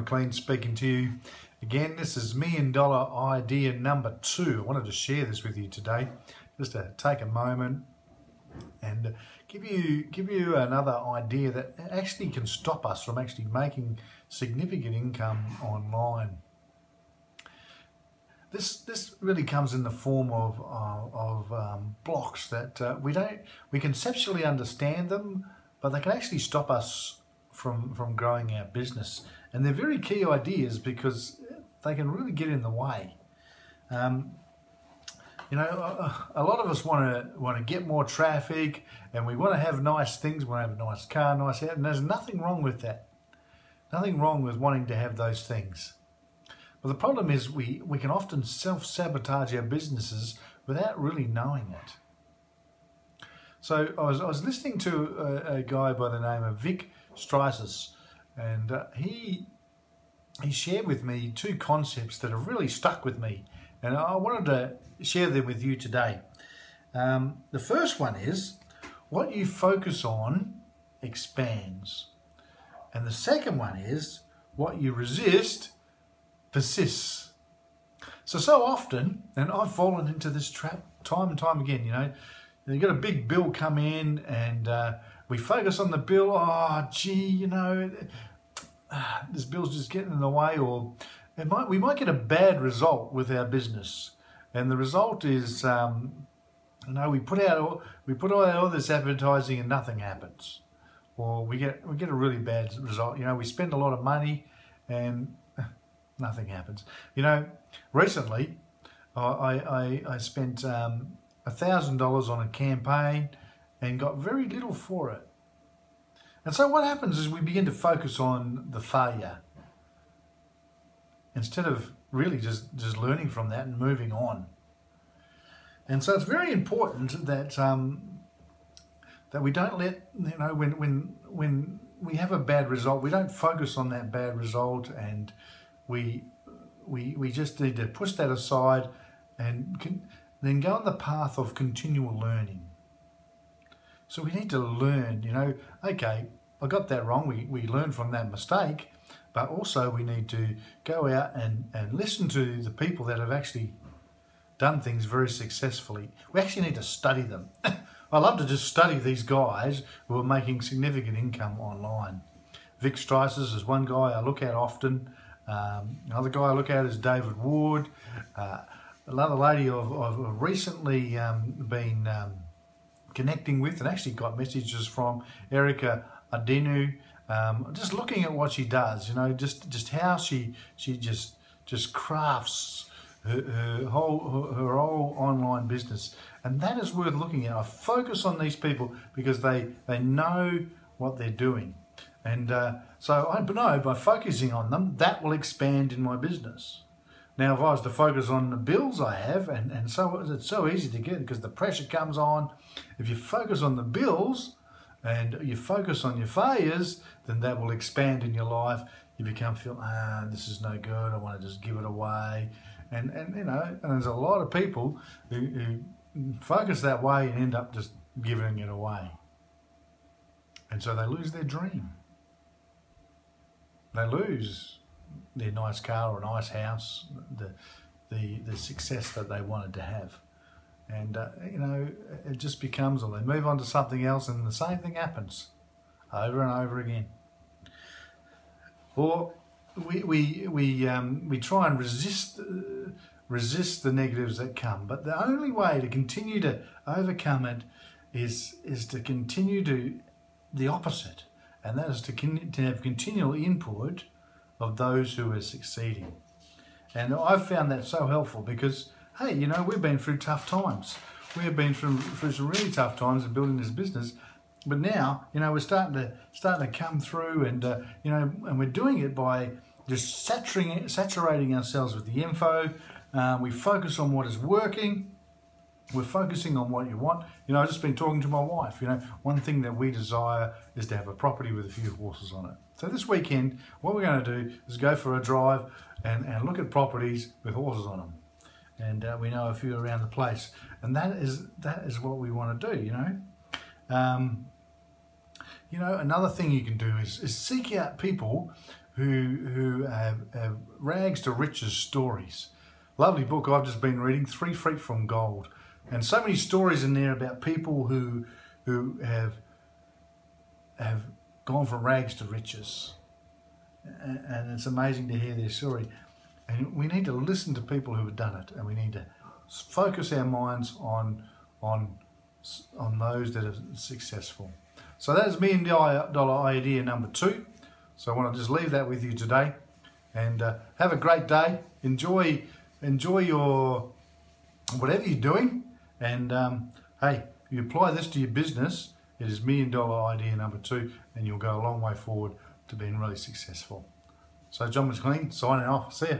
McLean speaking to you. Again, this is $1 Million Idea number 2. I wanted to share this with you today, just to take a moment and give you another idea that actually can stop us from actually making significant income online. This really comes in the form of blocks that we conceptually understand them, but they can actually stop us from growing our business. And they're very key ideas because they can really get in the way. You know, a lot of us want to get more traffic, and we want to have nice things. We want to have a nice car, nice house, and there's nothing wrong with that. Nothing wrong with wanting to have those things. But the problem is we can often self-sabotage our businesses without really knowing it. So I was listening to a guy by the name of Vic Strysis, and he shared with me 2 concepts that have really stuck with me, and I wanted to share them with you today. The first one is, what you focus on expands. And the second one is, what you resist persists. So often, and I've fallen into this trap time and time again, you know, you got a big bill come in and we focus on the bill. Oh, gee, you know, this bill's just getting in the way, or we might get a bad result with our business. And the result is, you know, we put out all this advertising and nothing happens. Or we get a really bad result. You know, we spend a lot of money and nothing happens. You know, recently I spent $1,000 on a campaign and got very little for it. And so what happens is we begin to focus on the failure instead of really just learning from that and moving on. And so it's very important that that we don't let, you know, when we have a bad result, we don't focus on that bad result, and we just need to push that aside and then go on the path of continual learning. So we need to learn, you know, okay, I got that wrong, we learn from that mistake, but also we need to go out and listen to the people that have actually done things very successfully. We actually need to study them. I love to just study these guys who are making significant income online. Vic Strysis is one guy I look at often. Another guy I look at is David Ward. Another lady I've recently been connecting with and actually got messages from, Erica Adenu. Just looking at what she does, you know, just how she just crafts her whole online business, and that is worth looking at. I focus on these people because they know what they're doing, and so I know by focusing on them, that will expand in my business. Now, if I was to focus on the bills I have, and so it's so easy to get because the pressure comes on. If you focus on the bills and you focus on your failures, then that will expand in your life. You feel, this is no good, I want to just give it away. And you know, and there's a lot of people who focus that way and end up just giving it away. And so they lose their dream. They lose their nice car or nice house, the success that they wanted to have. And you know, it just becomes, or they move on to something else, and the same thing happens over and over again. Or we try and resist the negatives that come, but the only way to continue to overcome it is to continue to the opposite, and that is to have continual input of those who are succeeding. And I've found that so helpful because, hey, you know, we've been through tough times. We have been through some really tough times in building this business, but now, you know, we're starting to come through, and you know, and we're doing it by just saturating ourselves with the info. We focus on what is working. We're focusing on what you want. You know, I've just been talking to my wife. You know, one thing that we desire is to have a property with a few horses on it. So this weekend, what we're going to do is go for a drive and look at properties with horses on them. And we know a few around the place. And that is what we want to do, you know. You know, another thing you can do is seek out people who have rags to riches stories. Lovely book I've just been reading, 3 Feet from Gold. And so many stories in there about people who have gone from rags to riches. And it's amazing to hear their story. And we need to listen to people who have done it, and we need to focus our minds on those that are successful. So that is $1 million idea number 2. So I want to just leave that with you today, and have a great day. Enjoy your whatever you're doing, and hey, if you apply this to your business, it is $1 million idea number 2, and you'll go a long way forward to being really successful. So John McLean signing off. See ya.